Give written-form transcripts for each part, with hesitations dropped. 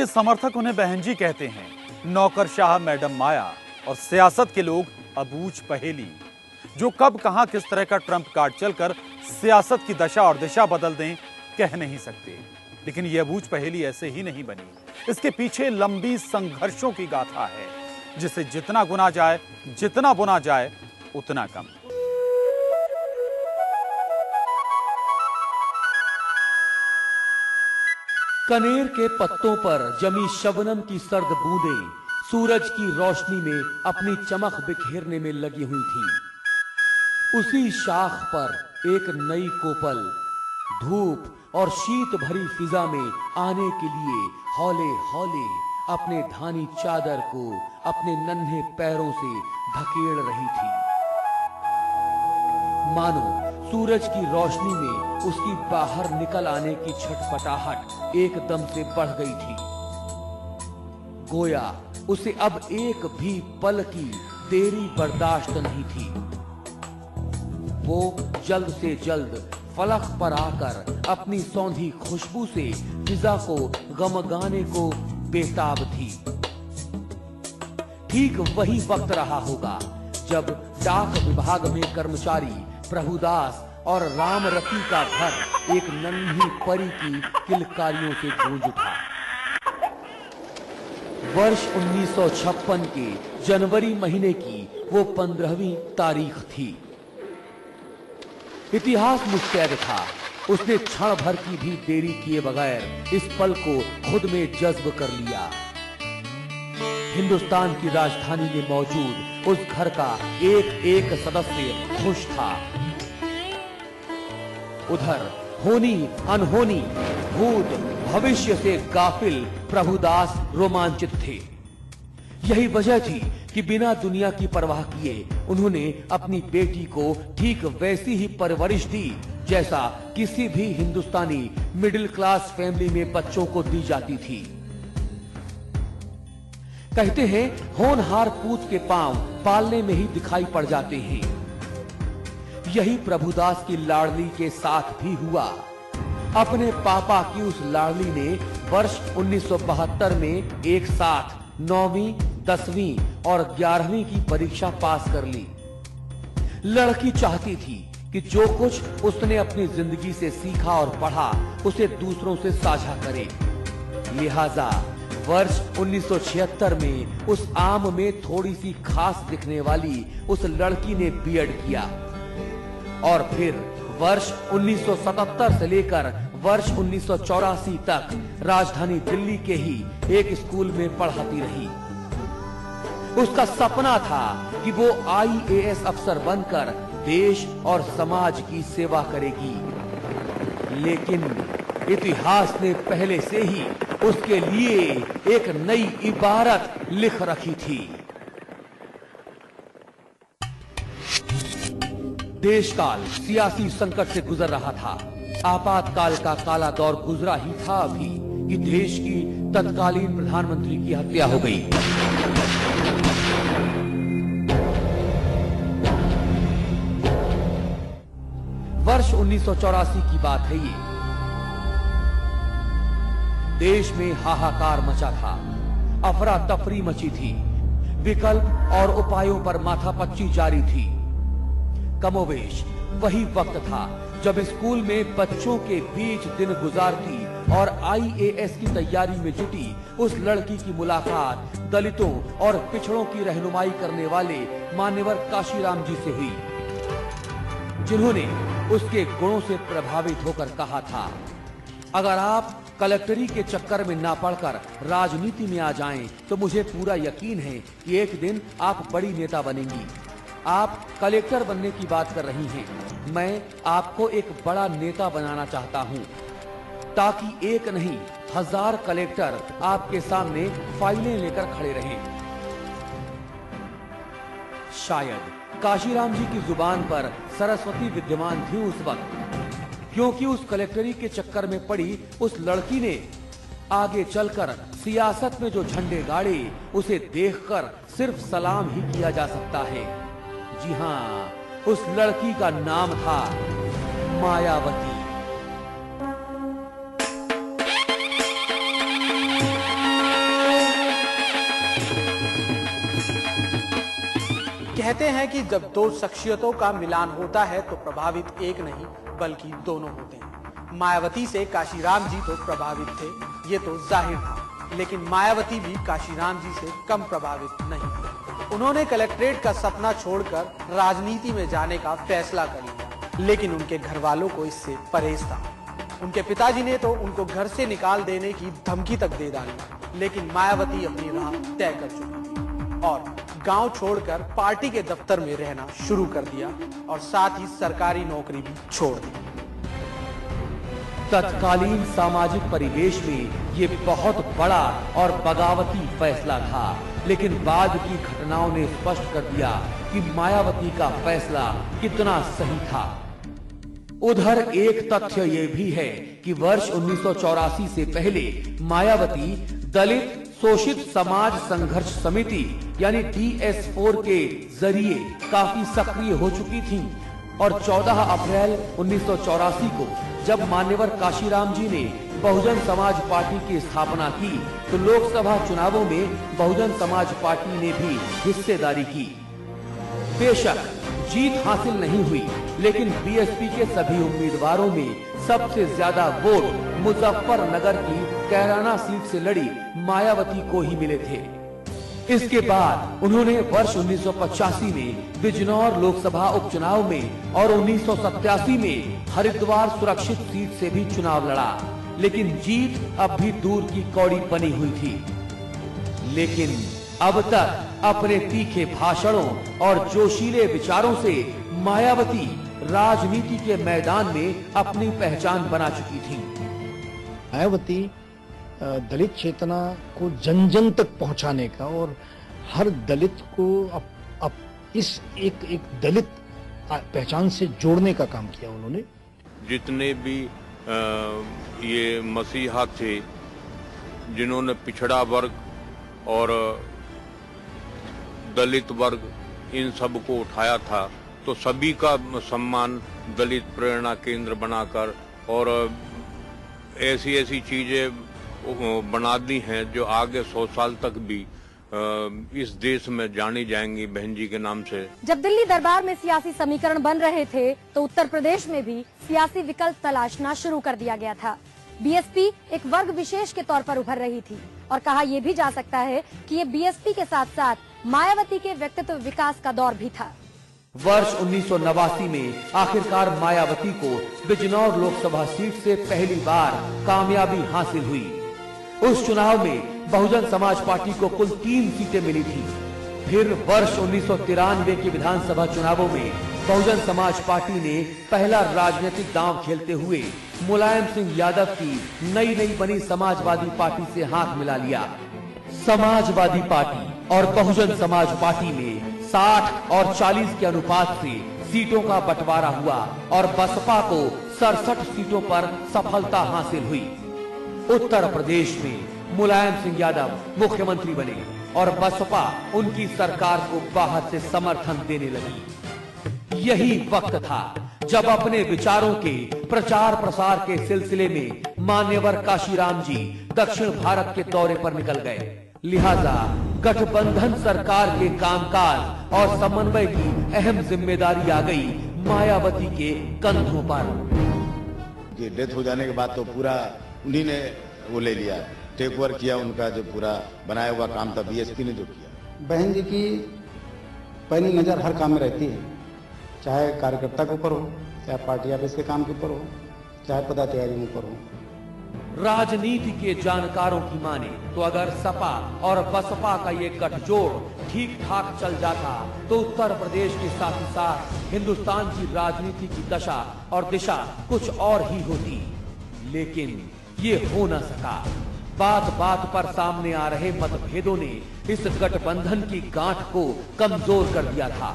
उनके समर्थक उन्हें बहन जी कहते हैं। नौकरशाह मैडम माया और सियासत के लोग अबूझ पहेली, जो कब कहां किस तरह का ट्रंप कार्ड चलकर सियासत की दशा और दिशा बदल दें कह नहीं सकते। लेकिन यह अबूझ पहेली ऐसे ही नहीं बनी, इसके पीछे लंबी संघर्षों की गाथा है, जिसे जितना गुना जाए, जितना बुना जाए, उतना कम। कनेर के पत्तों पर जमी शबनम की सर्द बूंदें सूरज की रोशनी में अपनी चमक बिखेरने में लगी हुई थी। उसी शाख पर एक नई कोपल धूप और शीत भरी फिजा में आने के लिए हौले हौले अपने धानी चादर को अपने नन्हे पैरों से धकेल रही थी। मानो सूरज की रोशनी में उसकी बाहर निकल आने की छटपटाहट एकदम से बढ़ गई थी। गोया उसे अब एक भी पल की देरी बर्दाश्त नहीं थी। वो जल्द से जल्द फलक पर आकर अपनी सौंधी खुशबू से फिजा को गमगाने को बेताब थी। ठीक वही वक्त रहा होगा जब डाक विभाग में कर्मचारी प्रभुदास और रामरती का घर एक नन्ही परी की किलकारियों से गूंज उठा। वर्ष 1956 के जनवरी महीने की वो 15वीं तारीख थी। इतिहास मुस्तैद था। उसने क्षण भर की भी देरी किए बगैर इस पल को खुद में जज्ब कर लिया। हिंदुस्तान की राजधानी में मौजूद उस घर का एक एक सदस्य खुश था। उधर होनी अनहोनी भूत भविष्य से गाफिल प्रभुदास रोमांचित थे। यही वजह थी कि बिना दुनिया की परवाह किए उन्होंने अपनी बेटी को ठीक वैसी ही परवरिश दी जैसा किसी भी हिंदुस्तानी मिडिल क्लास फैमिली में बच्चों को दी जाती थी। कहते हैं होनहार पूत के पांव पालने में ही दिखाई पड़ जाते हैं। यही प्रभुदास की लाडली के साथ भी हुआ। अपने पापा की उस लाडली ने वर्ष 1972 में एक साथ 9वीं, 10वीं और 11वीं की परीक्षा पास कर ली। लड़की चाहती थी कि जो कुछ उसने अपनी जिंदगी से सीखा और पढ़ा उसे दूसरों से साझा करे। लिहाजा वर्ष 1976 में उस आम में थोड़ी सी खास दिखने वाली उस लड़की ने बीएड किया और फिर वर्ष 1977 से लेकर वर्ष 1984 तक राजधानी दिल्ली के ही एक स्कूल में पढ़ाती रही। उसका सपना था कि वो IAS अफसर बनकर देश और समाज की सेवा करेगी, लेकिन इतिहास ने पहले से ही उसके लिए एक नई इबारत लिख रखी थी। देशकाल सियासी संकट से गुजर रहा था। आपातकाल का काला दौर गुजरा ही था अभी कि देश की तत्कालीन प्रधानमंत्री की हत्या हो गई। वर्ष 1984 की बात है ये। देश में हाहाकार मचा था, अफरा तफरी मची थी, विकल्प और उपायों पर माथापच्ची जारी थी। कमोवेश वही वक्त था जब स्कूल में बच्चों के बीच दिन गुजारती और IAS की तैयारी में जुटी उस लड़की की मुलाकात दलितों और पिछड़ों की रहनुमाई करने वाले मान्यवर काशीराम जी से हुई, जिन्होंने उसके गुणों से प्रभावित होकर कहा था, अगर आप कलेक्टरी के चक्कर में ना पड़कर राजनीति में आ जाएं, तो मुझे पूरा यकीन है कि एक दिन आप बड़ी नेता बनेंगी। आप कलेक्टर बनने की बात कर रही हैं, मैं आपको एक बड़ा नेता बनाना चाहता हूं, ताकि एक नहीं 1000 कलेक्टर आपके सामने फाइलें लेकर खड़े रहें। शायद काशीराम जी की जुबान पर सरस्वती विद्यमान थी उस वक्त, क्योंकि उस कलेक्टरी के चक्कर में पड़ी उस लड़की ने आगे चलकर सियासत में जो झंडे गाड़े उसे देखकर सिर्फ सलाम ही किया जा सकता है। जी हां, उस लड़की का नाम था मायावती। कहते हैं कि जब दो शख्सियतों का मिलान होता है तो प्रभावित एक नहीं बल्कि दोनों होते हैं। मायावती से काशीराम जी तो प्रभावित थे, ये तो जाहिर था, लेकिन मायावती भी काशीराम जी से कम प्रभावित नहीं थी। उन्होंने कलेक्ट्रेट का सपना छोड़कर राजनीति में जाने का फैसला कर लिया, लेकिन उनके घर वालों को इससे परहेज था। उनके पिताजी ने तो उनको घर से निकाल देने की धमकी तक दे डाली, लेकिन मायावती अपनी राह तय कर चुकी थी और गांव छोड़कर पार्टी के दफ्तर में रहना शुरू कर दिया और साथ ही सरकारी नौकरी भी छोड़ दी। तत्कालीन सामाजिक परिवेश में ये बहुत बड़ा और बगावती फैसला था, लेकिन बाद की घटनाओं ने स्पष्ट कर दिया कि मायावती का फैसला कितना सही था। उधर एक तथ्य ये भी है कि वर्ष 1984 से पहले मायावती दलित शोषित समाज संघर्ष समिति यानी DS4 के जरिए काफी सक्रिय हो चुकी थी और 14 अप्रैल 1984 को जब मान्यवर काशीराम जी ने बहुजन समाज पार्टी की स्थापना की तो लोकसभा चुनावों में बहुजन समाज पार्टी ने भी हिस्सेदारी की। बेशक जीत हासिल नहीं हुई, लेकिन BSP के सभी उम्मीदवारों में सबसे ज्यादा वोट मुजफ्फरनगर की कैराना सीट से लड़ी मायावती को ही मिले थे। इसके बाद उन्होंने वर्ष 1985 में बिजनौर लोकसभा उपचुनाव में और 1987 में हरिद्वार सुरक्षित सीट से भी चुनाव लड़ा, लेकिन जीत अब भी दूर की कौड़ी बनी हुई थी। लेकिन अब तक अपने तीखे भाषणों और जोशीले विचारों से मायावती राजनीति के मैदान में अपनी पहचान बना चुकी थी। मायावती दलित चेतना को जन जन तक पहुंचाने का और हर दलित को इस एक दलित पहचान से जोड़ने का काम किया उन्होंने। जितने भी ये मसीहा थे जिन्होंने पिछड़ा वर्ग और दलित वर्ग इन सब को उठाया था, तो सभी का सम्मान दलित प्रेरणा केंद्र बनाकर और ऐसी ऐसी चीजें बना दी हैं जो आगे 100 साल तक भी इस देश में जानी जाएंगी बहन जी के नाम से। जब दिल्ली दरबार में सियासी समीकरण बन रहे थे तो उत्तर प्रदेश में भी सियासी विकल्प तलाशना शुरू कर दिया गया था। BSP एक वर्ग विशेष के तौर पर उभर रही थी और कहा यह भी जा सकता है कि ये BSP के साथ साथ मायावती के व्यक्तित्व विकास का दौर भी था। वर्ष 1989 में आखिरकार मायावती को बिजनौर लोकसभा सीट से पहली बार कामयाबी हासिल हुई। उस चुनाव में बहुजन समाज पार्टी को कुल 3 सीटें मिली थी। फिर वर्ष 1993 के विधानसभा चुनावों में बहुजन समाज पार्टी ने पहला राजनीतिक दांव खेलते हुए मुलायम सिंह यादव की नई बनी समाजवादी पार्टी से हाथ मिला लिया। समाजवादी पार्टी और बहुजन समाज पार्टी में 60 और 40 के अनुपात से सीटों का बंटवारा हुआ और बसपा को 67 सीटों पर सफलता हासिल हुई। उत्तर प्रदेश में मुलायम सिंह यादव मुख्यमंत्री बने और बसपा उनकी सरकार को बाहर से समर्थन देने लगी। यही वक्त था जब अपने विचारों के प्रचार प्रसार के सिलसिले में मान्यवर काशीराम जी दक्षिण भारत के दौरे पर निकल गए। लिहाजा गठबंधन सरकार के कामकाज और समन्वय की अहम जिम्मेदारी आ गई मायावती के कंधों पर। डेथ हो जाने के बाद तो पूरा उन्हीं ने वो ले लिया, टेक ओवर किया, उनका जो पूरा बनाया हुआ काम था BSP ने जो किया। बहन जी की पैनी नजर हर काम में रहती है, चाहे कार्यकर्ता के ऊपर हो, चाहे पार्टी ऑफिस के काम के ऊपर हो, चाहे पदाधिकारी के ऊपर हो। राजनीति के जानकारों की माने तो अगर सपा और बसपा का ये गठजोड़ ठीक ठाक चल जाता तो उत्तर प्रदेश के साथ ही साथ हिंदुस्तान की राजनीति की दशा और दिशा कुछ और ही होती, लेकिन ये हो न सका। बात बात पर सामने आ रहे मतभेदों ने इस गठबंधन की गांठ को कमजोर कर दिया था।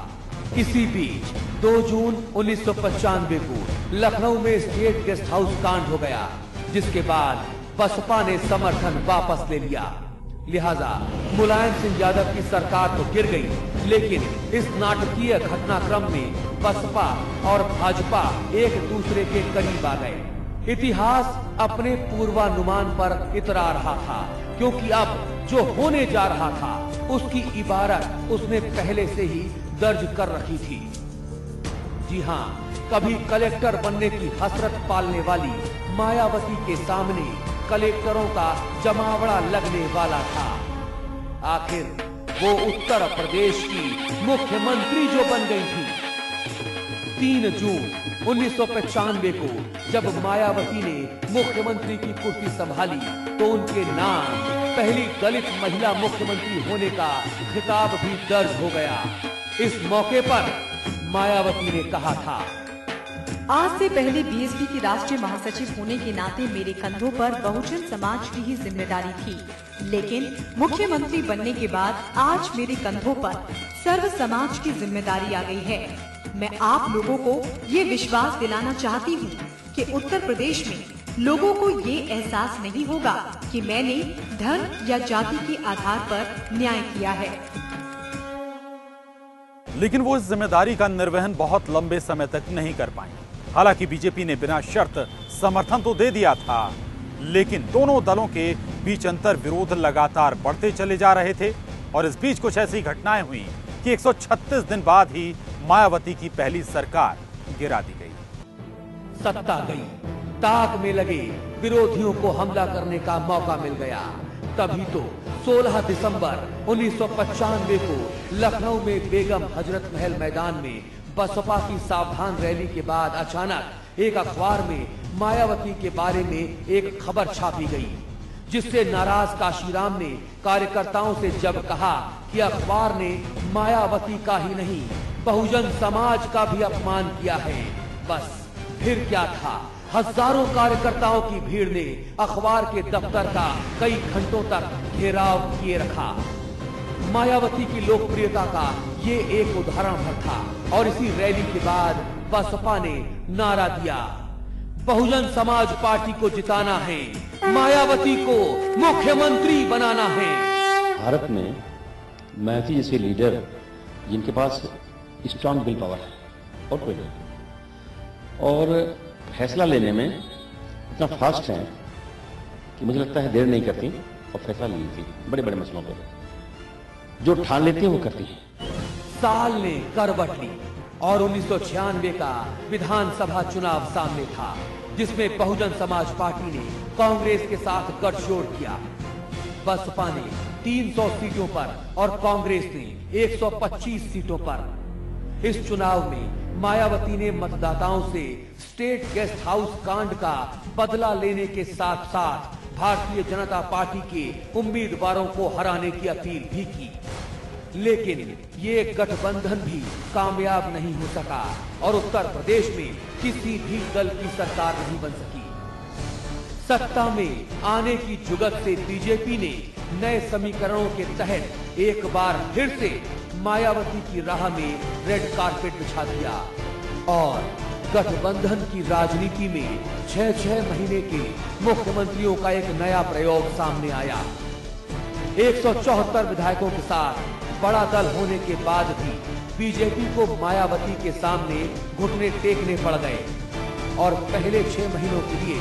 इसी बीच 2 जून 1995 को लखनऊ में स्टेट गेस्ट हाउस कांड हो गया, जिसके बाद बसपा ने समर्थन वापस ले लिया। लिहाजा मुलायम सिंह यादव की सरकार तो गिर गई, लेकिन इस नाटकीय घटनाक्रम में बसपा और भाजपा एक दूसरे के करीब आ गए। इतिहास अपने पूर्वानुमान पर इतरा रहा था, क्योंकि अब जो होने जा रहा था उसकी इबारत उसने पहले से ही दर्ज कर रखी थी। जी हां, कभी कलेक्टर बनने की हसरत पालने वाली मायावती के सामने कलेक्टरों का जमावड़ा लगने वाला था। आखिर वो उत्तर प्रदेश की मुख्यमंत्री जो बन गई थी। 3 जून 1995 को जब मायावती ने मुख्यमंत्री की कुर्सी संभाली तो उनके नाम पहली दलित महिला मुख्यमंत्री होने का खिताब भी दर्ज हो गया। इस मौके पर मायावती ने कहा था, आज से पहले बीएसपी की राष्ट्रीय महासचिव होने के नाते मेरे कंधों पर बहुजन समाज की ही जिम्मेदारी थी, लेकिन मुख्यमंत्री बनने के बाद आज मेरे कंधों पर सर्व समाज की जिम्मेदारी आ गई है। मैं आप लोगों को ये विश्वास दिलाना चाहती हूँ कि उत्तर प्रदेश में लोगों को ये एहसास नहीं होगा कि मैंने धन या जाति के आधार पर न्याय किया है। लेकिन वो इस जिम्मेदारी का निर्वहन बहुत लंबे समय तक नहीं कर पाई। हालांकि बीजेपी ने बिना शर्त समर्थन तो दे दिया था, लेकिन दोनों दलों के बीच अंतर विरोध लगातार बढ़ते चले जा रहे थे और इस बीच कुछ ऐसी घटनाएं हुई कि 136 दिन बाद ही मायावती की पहली सरकार गिरा दी गई। सत्ता गई, ताक में लगे विरोधियों को हमला करने का मौका मिल गया। तभी तो 16 दिसंबर 1995 को लखनऊ में बेगम हजरत महल मैदान में बसपा की सावधान रैली के बाद अचानक एक अखबार में मायावती के बारे में एक खबर छापी गई, जिससे नाराज काशीराम ने कार्यकर्ताओं से जब कहा कि अखबार ने मायावती का ही नहीं बहुजन समाज का भी अपमान किया है, बस फिर क्या था, हजारों कार्यकर्ताओं की भीड़ ने अखबार के दफ्तर का कई घंटों तक घेराव किए रखा। मायावती की लोकप्रियता का ये एक उदाहरण भर था और इसी रैली के बाद बसपा ने नारा दिया, बहुजन समाज पार्टी को जिताना है, मायावती को मुख्यमंत्री बनाना है। भारत में मायावती जैसे लीडर जिनके पास स्ट्रांग विल पावर है और कोई नहीं, और फैसला लेने में इतना फास्ट है कि मुझे लगता है देर नहीं करती और फैसला ले लेती बड़े बड़े मसलों पर, जो ठान लेती है वो करती है। साल ने करवट ली और 1996 का विधानसभा चुनाव सामने था, जिसमें बहुजन समाज पार्टी ने कांग्रेस के साथ गठजोड़ किया। बसपा ने 300 सीटों पर और कांग्रेस ने 125 सीटों पर। इस चुनाव में मायावती ने मतदाताओं से स्टेट गेस्ट हाउस कांड का बदला लेने के साथ साथ भारतीय जनता पार्टी के उम्मीदवारों को हराने की अपील भी की, लेकिन ये गठबंधन भी कामयाब नहीं हो सका और उत्तर प्रदेश में किसी भी दल की सरकार नहीं बन सकी। सत्ता में आने की जुगत से बीजेपी ने नए समीकरणों के तहत एक बार फिर से मायावती की राह में रेड कारपेट बिछा दिया और गठबंधन की राजनीति में 6-6 महीने के मुख्यमंत्रियों का एक नया प्रयोग सामने आया। 174 विधायकों के साथ बड़ा दल होने के बाद भी बीजेपी को मायावती के सामने घुटने टेकने पड़ गए और पहले 6 महीनों के लिए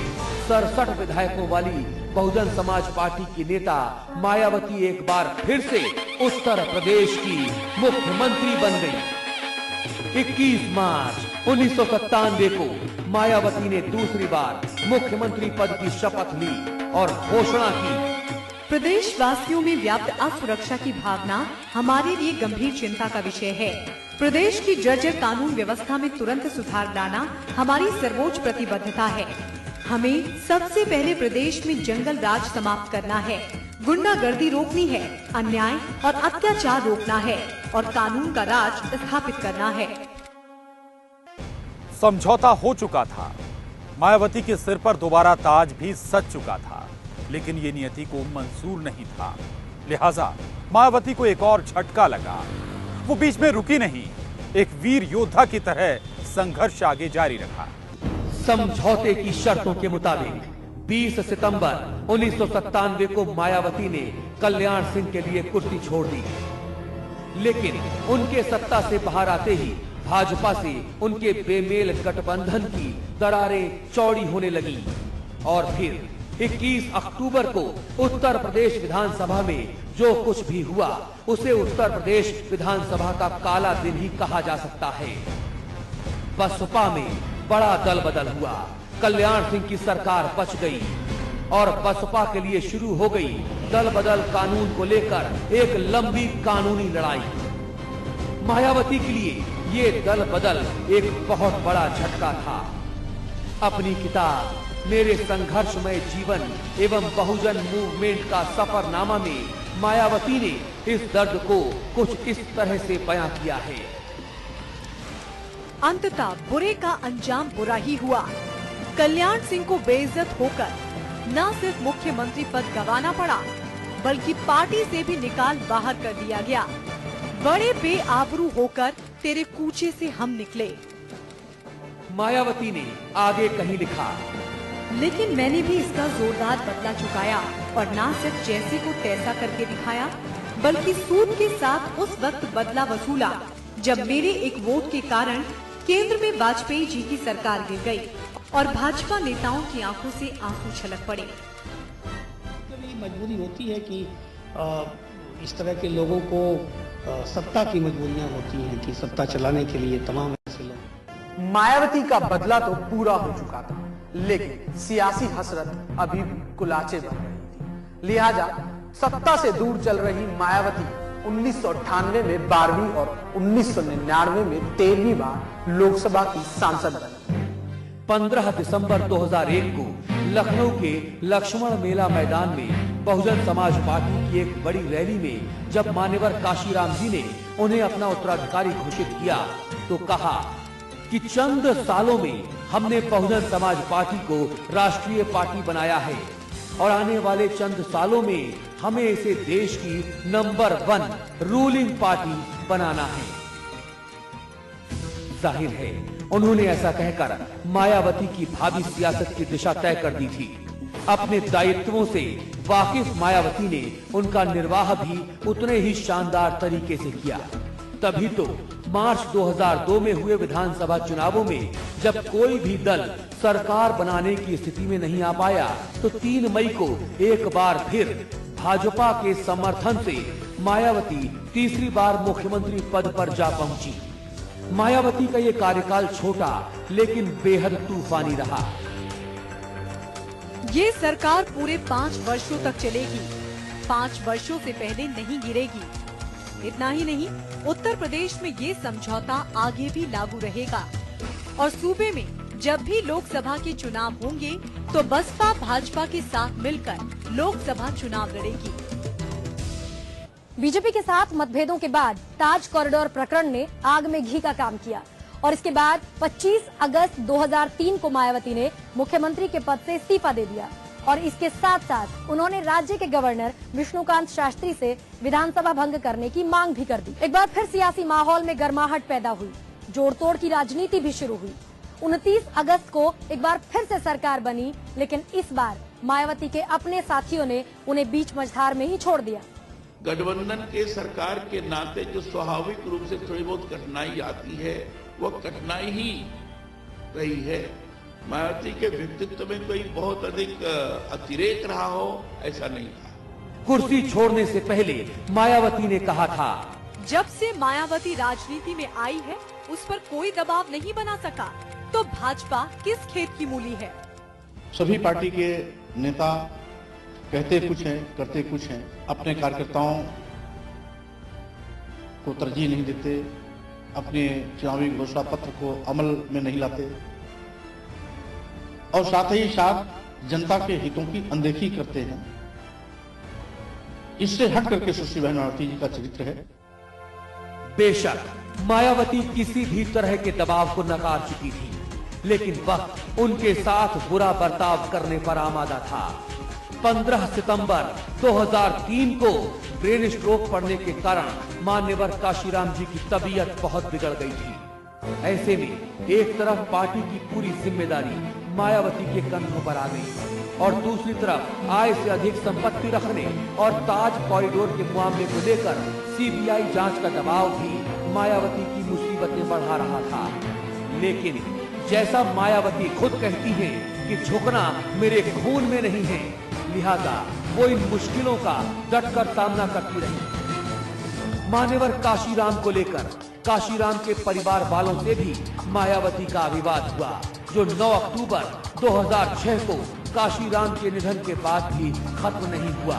67 विधायकों वाली बहुजन समाज पार्टी की नेता मायावती एक बार फिर से उत्तर प्रदेश की मुख्यमंत्री बन गई। 21 मार्च 1997 को मायावती ने दूसरी बार मुख्यमंत्री पद की शपथ ली और घोषणा की, प्रदेश वासियों में व्याप्त असुरक्षा की भावना हमारे लिए गंभीर चिंता का विषय है। प्रदेश की जर्जर कानून व्यवस्था में तुरंत सुधार लाना हमारी सर्वोच्च प्रतिबद्धता है। हमें सबसे पहले प्रदेश में जंगल राज समाप्त करना है, गुंडागर्दी रोकनी है, अन्याय और अत्याचार रोकना है और कानून का राज स्थापित करना है। समझौता हो चुका था, मायावती के सिर पर दोबारा ताज भी सज चुका था, लेकिन ये नियति को मंजूर नहीं था। लिहाजा मायावती को एक और झटका लगा। वो बीच में रुकी नहीं, एक वीर योद्धा की तरह संघर्ष आगे जारी रखा। समझौते की शर्तों के मुताबिक 20 सितंबर 1997 को मायावती ने कल्याण सिंह के लिए कुर्सी छोड़ दी, लेकिन उनके सत्ता से बाहर आते ही भाजपा से उनके बेमेल गठबंधन की दरारें चौड़ी होने लगी और फिर 21 अक्टूबर को उत्तर प्रदेश विधानसभा में जो कुछ भी हुआ उसे उत्तर प्रदेश विधानसभा का काला दिन ही कहा जा सकता है। बसपा में बड़ा दल बदल हुआ, कल्याण सिंह की सरकार बच गई और बसपा के लिए शुरू हो गई दल बदल कानून को लेकर एक लंबी कानूनी लड़ाई। मायावती के लिए ये दल बदल एक बहुत बड़ा झटका था। अपनी किताब मेरे संघर्षमय जीवन एवं बहुजन मूवमेंट का सफरनामा में मायावती ने इस दर्द को कुछ इस तरह से बयां किया है। अंततः बुरे का अंजाम बुरा ही हुआ। कल्याण सिंह को बेइज्जत होकर न सिर्फ मुख्यमंत्री पद गंवाना पड़ा, बल्कि पार्टी से भी निकाल बाहर कर दिया गया। बड़े बेआबरू होकर तेरे कूचे से हम निकले। मायावती ने आगे कहीं लिखा, लेकिन मैंने भी इसका जोरदार बदला चुकाया और न सिर्फ जैसे को तैसा करके दिखाया, बल्कि सूद के साथ उस वक्त बदला वसूला जब मेरे एक वोट के कारण केंद्र में वाजपेयी जी की सरकार गिर गई और भाजपा नेताओं की आंखों से आंसू छलक पड़े। कभी मजबूरी होती है कि इस तरह के लोगों को सत्ता की मजबूरियां होती हैं कि सत्ता चलाने के लिए तमाम ऐसे लोग। मायावती का बदला तो पूरा हो चुका था, लेकिन सियासी हसरत अभी भी कुलाचे बन रही थी। लिहाजा सत्ता से दूर चल रही मायावती 1998 में 12वीं और 1999 में 13वीं बार लोकसभा की सांसद बनी। 15 दिसंबर 2001 को लखनऊ के लक्ष्मण मेला मैदान में बहुजन समाज पार्टी की एक बड़ी रैली में जब मान्यवर काशीराम जी ने उन्हें अपना उत्तराधिकारी घोषित किया तो कहा कि चंद सालों में हमने बहुजन समाज पार्टी को राष्ट्रीय पार्टी बनाया है और आने वाले चंद सालों में हमें इसे देश की नंबर 1 रूलिंग पार्टी बनाना है। जाहिर है उन्होंने ऐसा कहकर मायावती की भावी सियासत की दिशा तय कर दी थी। अपने दायित्वों से वाकिफ मायावती ने उनका निर्वाह भी उतने ही शानदार तरीके से किया। तभी तो मार्च 2002 में हुए विधानसभा चुनावों में जब कोई भी दल सरकार बनाने की स्थिति में नहीं आ पाया तो 3 मई को एक बार फिर भाजपा के समर्थन से मायावती तीसरी बार मुख्यमंत्री पद पर जा पहुंची। मायावती का ये कार्यकाल छोटा लेकिन बेहद तूफानी रहा। ये सरकार पूरे 5 वर्षों तक चलेगी, 5 वर्षों से पहले नहीं गिरेगी। इतना ही नहीं, उत्तर प्रदेश में ये समझौता आगे भी लागू रहेगा और सूबे में जब भी लोकसभा के चुनाव होंगे तो बसपा भाजपा के साथ मिलकर लोकसभा चुनाव लड़ेगी। बीजेपी के साथ मतभेदों के बाद ताज कॉरिडोर प्रकरण ने आग में घी का काम किया और इसके बाद 25 अगस्त 2003 को मायावती ने मुख्यमंत्री के पद से इस्तीफा दे दिया और इसके साथ साथ उन्होंने राज्य के गवर्नर विष्णुकांत शास्त्री से विधानसभा भंग करने की मांग भी कर दी। एक बार फिर सियासी माहौल में गर्माहट पैदा हुई, जोड़-तोड़ की राजनीति भी शुरू हुई। 29 अगस्त को एक बार फिर से सरकार बनी, लेकिन इस बार मायावती के अपने साथियों ने उन्हें बीच मझधार में ही छोड़ दिया। गठबंधन के सरकार के नाते जो स्वाभाविक रूप से थोड़ी बहुत कठिनाई आती है वो कठिनाई ही रही है। मायावती के व्यक्तित्व में कोई बहुत अधिक अतिरेक रहा हो ऐसा नहीं था। कुर्सी छोड़ने से पहले मायावती ने कहा था, जब से मायावती राजनीति में आई है उस पर कोई दबाव नहीं बना सका तो भाजपा किस खेत की मूली है। सभी पार्टी के नेता कहते कुछ हैं, करते कुछ हैं, अपने कार्यकर्ताओं को तरजीह नहीं देते, अपने चुनावी घोषणा पत्र को अमल में नहीं लाते और साथ ही साथ जनता के हितों की अनदेखी करते हैं। इससे हट करके सुश्री बहन मायावती जी का चरित्र है। बेशक मायावती किसी भी तरह के दबाव को नकार चुकी थी, लेकिन वक्त उनके साथ बुरा बर्ताव करने पर आमादा था। 15 सितंबर 2003 को ब्रेन स्ट्रोक पड़ने के कारण मान्यवर काशीराम जी की तबीयत बहुत बिगड़ गई थी। ऐसे में एक तरफ पार्टी की पूरी जिम्मेदारी मायावती के कंधों पर आ गई और दूसरी तरफ आय से अधिक संपत्ति रखने और ताज कॉरिडोर के मामले को लेकर सीबीआई जांच का दबाव भी मायावती की मुसीबतें बढ़ा रहा था। लेकिन जैसा मायावती खुद कहती हैं कि झुकना मेरे खून में नहीं है, लिहाजा वो इन मुश्किलों का डटकर सामना करती रही। मान्यवर काशीराम को लेकर काशीराम के परिवार वालों से भी मायावती का विवाद हुआ, जो 9 अक्टूबर 2006 को काशीराम के निधन के बाद भी खत्म नहीं हुआ।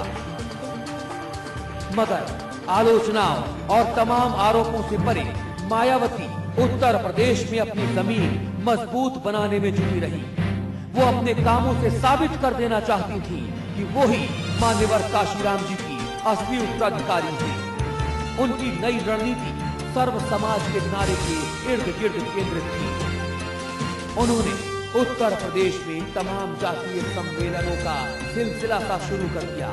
मगर आलोचनाओं और तमाम आरोपों से परे मायावती उत्तर प्रदेश में अपनी जमीन मजबूत बनाने में जुटी रही। वो अपने कामों से साबित कर देना चाहती थी कि वो ही मान्यवर काशीराम जी की असली उत्तराधिकारी थी। उनकी नई रणनीति सर्व समाज के नारे के इर्द गिर्द केंद्रित थी। उन्होंने उत्तर प्रदेश में तमाम जातीय सम्मेलनों का सिलसिला सा शुरू कर दिया।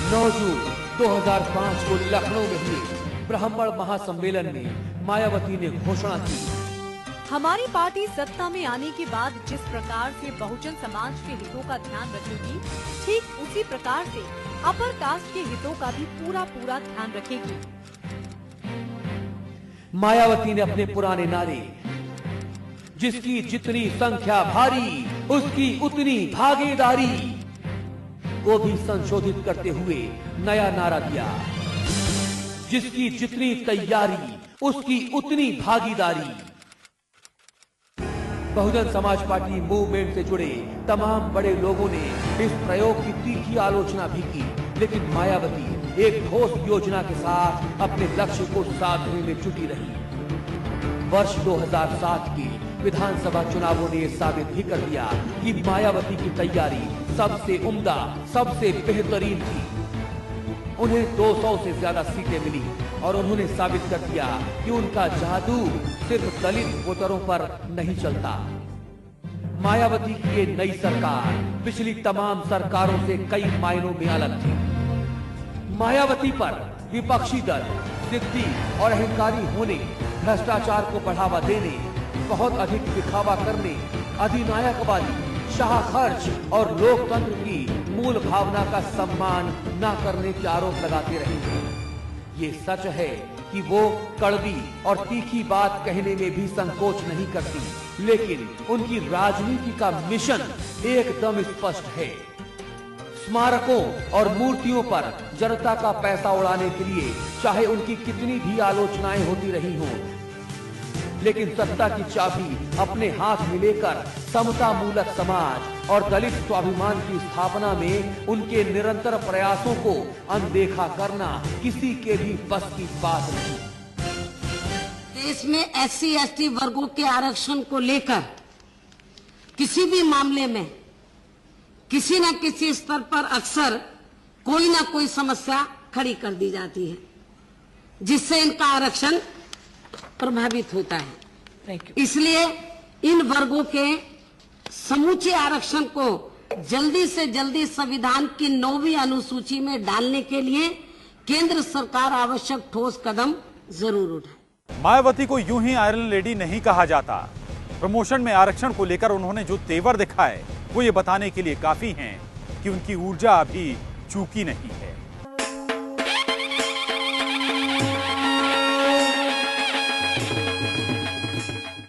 9 जून 2005 को लखनऊ में हुए ब्राह्मण महासम्मेलन में मायावती ने घोषणा की, हमारी पार्टी सत्ता में आने के बाद जिस प्रकार से बहुजन समाज के हितों का ध्यान रखेगी, ठीक उसी प्रकार से अपर कास्ट के हितों का भी पूरा ध्यान रखेगी। मायावती ने अपने पुराने नारे, जिसकी जितनी संख्या भारी उसकी उतनी भागीदारी, को भी संशोधित करते हुए नया नारा दिया, जिसकी जितनी तैयारी उसकी उतनी भागीदारी। बहुजन समाज पार्टी मूवमेंट से जुड़े तमाम बड़े लोगों ने इस प्रयोग की तीखी आलोचना भी की, लेकिन मायावती एक ठोस योजना के साथ अपने लक्ष्य को साधने में जुटी रही। वर्ष 2007 के विधानसभा चुनावों ने साबित भी कर दिया कि मायावती की तैयारी सबसे उम्दा, सबसे बेहतरीन थी। उन्हें 200 से ज्यादा सीटें मिली और उन्होंने साबित कर दिया कि उनका जादू सिर्फ दलित वोटरों पर नहीं चलता। मायावती की ये नई सरकार पिछली तमाम सरकारों से कई मायनों में अलग थी। मायावती पर विपक्षी दल जिद्दी और अहंकारी होने, भ्रष्टाचार को बढ़ावा देने, बहुत अधिक दिखावा करने, अधिनायकवादी, शाह खर्च और लोकतंत्र की मूल भावना का सम्मान न करने के आरोप लगाते रहे हैं। ये सच है कि वो कड़वी और तीखी बात कहने में भी संकोच नहीं करती, लेकिन उनकी राजनीति का मिशन एकदम स्पष्ट है। स्मारकों और मूर्तियों पर जनता का पैसा उड़ाने के लिए चाहे उनकी कितनी भी आलोचनाएं होती रही हों, लेकिन सत्ता की चाबी अपने हाथ में लेकर समता मूलक समाज और दलित स्वाभिमान की स्थापना में उनके निरंतर प्रयासों को अनदेखा करना किसी के भी बस की बात नहीं। देश में SC/ST वर्गों के आरक्षण को लेकर किसी भी मामले में किसी न किसी स्तर पर अक्सर कोई ना कोई समस्या खड़ी कर दी जाती है, जिससे इनका आरक्षण प्रभावित होता है। इसलिए इन वर्गों के समूचे आरक्षण को जल्दी से जल्दी संविधान की 9वीं अनुसूची में डालने के लिए केंद्र सरकार आवश्यक ठोस कदम जरूर उठाए। मायावती को यूं ही आयरन लेडी नहीं कहा जाता। प्रमोशन में आरक्षण को लेकर उन्होंने जो तेवर दिखाए वो ये बताने के लिए काफी हैं कि उनकी ऊर्जा अभी चूकी नहीं है।